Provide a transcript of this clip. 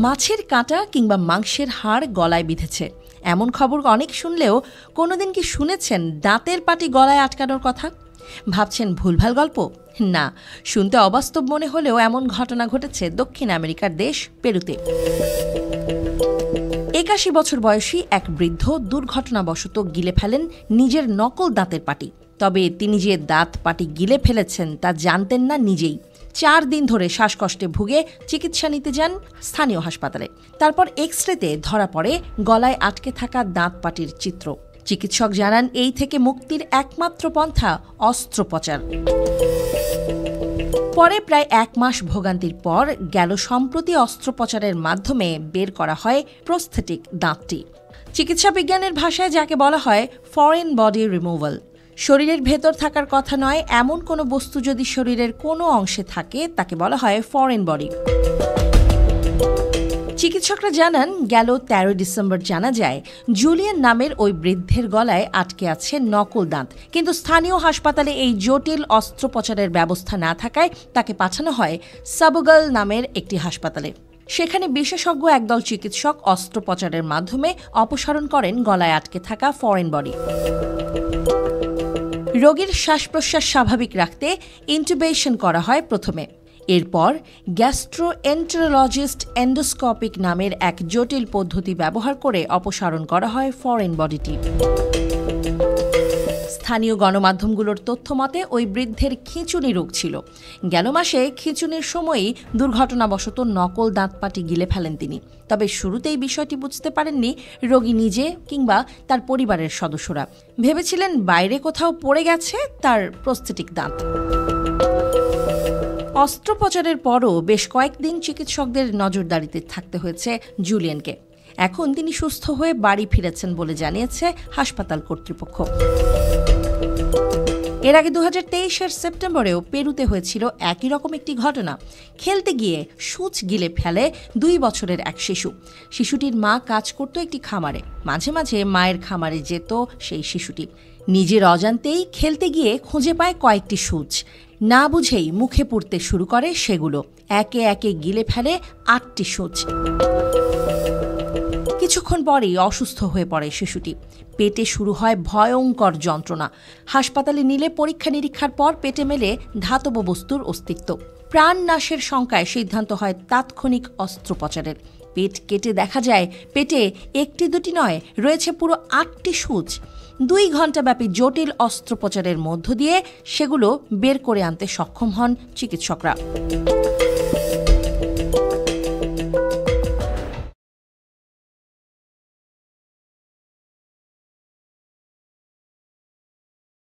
মাছের কাঁটা কিংবা মাংসের হাড় গলায় বিঁধেছে এমন খবর অনেক শুনলেও কোনোদিন কি শুনেছেন দাঁতের পাটি গলায় আটকানোর কথা? ভাবছেন ভুলভাল গল্প? না, শুনতে অবাস্তব মনে হলেও এমন ঘটনা ঘটেছে দক্ষিণ আমেরিকার দেশ পেরুতে। ৮১ বছর বয়সী এক বৃদ্ধ দুর্ঘটনাবশত গিলে ফেলেন নিজের নকল দাঁতের পাটি। তবে তিনি যে দাঁত পাটি গিলে ফেলেছেন তা জানতেন না নিজেই। 4 দিন ধরে শ্বাসকষ্টে ভুগে চিকিৎসা নিতে যান স্থানীয় হাসপাতালে। তারপর এক্স-রেতে ধরা পড়ে গলায় আটকে থাকা দাঁত পাটির চিত্র। চিকিৎসক জানান এই থেকে মুক্তির একমাত্র পন্থা অস্ত্রোপচার। পরে প্রায় 1 মাস ভোগান্তির পর গেল সম্প্রতি অস্ত্রোপচারের মাধ্যমে বের করা হয় প্রস্থেটিক দাঁতটি। চিকিৎসা বিজ্ঞানের ভাষায় যাকে বলা হয় ফরেন বডি রিমুভাল। শরীরের ভেতর থাকার কথা নয় এমন কোনো বস্তু যদি শরীরের কোনো অংশে থাকে তাকে বলা হয় ফরেন বডি। চিকিৎসকরা জানান গেল 13 ডিসেম্বর জানা যায় জুলিয়ান নামের ওই বৃদ্ধের গলায় আটকে আছে নকল দাঁত, কিন্তু স্থানীয় হাসপাতালে এই জটিল অস্ত্রোপচারের ব্যবস্থা না থাকায় তাকে পাঠানো হয় সাবুগাল নামের একটি হাসপাতালে। সেখানে বিশেষজ্ঞ একদল চিকিৎসক অস্ত্রোপচারের মাধ্যমে অপসারণ করেন গলায় আটকে থাকা ফরেন বডি। রোগীর শ্বাস প্রশ্বাস স্বাভাবিক রাখতে ইন্টুবেশন করা হয় প্রথমে। এরপর গ্যাস্ট্রোএন্টারোলজিস্ট এন্ডোস্কোপিক নামের এক জটিল পদ্ধতি ব্যবহার করে অপসারণ করা হয় ফরেন বডিটি। স্থানীয় গণমাধ্যমগুলোর তথ্য মতে ওই বৃদ্ধের খিঁচুনি রোগ ছিল। গেল মাসে খিঁচুনির সময়ই দুর্ঘটনাবশত নকল দাঁতপাটি গিলে ফেলেন তিনি। তবে শুরুতেই বিষয়টি বুঝতে পারেননি রোগী নিজে কিংবা তার পরিবারের সদস্যরা। ভেবেছিলেন বাইরে কোথাও পড়ে গেছে তার প্রস্থেটিক দাঁত। অস্ত্রোপচারের পরও বেশ কয়েকদিন চিকিৎসকদের নজরদারিতে থাকতে হয়েছে জুলিয়ানকে। এখন তিনি সুস্থ হয়ে বাড়ি ফিরেছেন বলে জানিয়েছে হাসপাতাল কর্তৃপক্ষ। এর আগে 2023-এর সেপ্টেম্বরেও পেরুতে হয়েছিল একই রকম একটি ঘটনা। খেলতে গিয়ে সূচ গিলে ফেলে 2 বছরের এক শিশু। শিশুটির মা কাজ করত একটি খামারে। মাঝে মাঝে মায়ের খামারে যেত সেই শিশুটি। নিজের অজান্তেই খেলতে গিয়ে খুঁজে পায় কয়েকটি সূচ। না বুঝেই মুখে পুরতে শুরু করে সেগুলো। একে একে গিলে ফেলে 8টি সূচ। কিছুক্ষণ পরেই অসুস্থ হয়ে পড়ে শিশুটি। পেটে শুরু হয় ভয়ঙ্কর যন্ত্রণা। হাসপাতালে নিলে পরীক্ষা নিরীক্ষার পর পেটে মেলে ধাতব বস্তুর অস্তিত্ব। প্রাণনাশের শঙ্কায় সিদ্ধান্ত হয় তাৎক্ষণিক অস্ত্রোপচারের। পেট কেটে দেখা যায় পেটে 1-2টি নয়, রয়েছে পুরো 8টি সূচ। 2 ঘণ্টাব্যাপী জটিল অস্ত্রোপচারের মধ্য দিয়ে সেগুলো বের করে আনতে সক্ষম হন চিকিৎসকরা।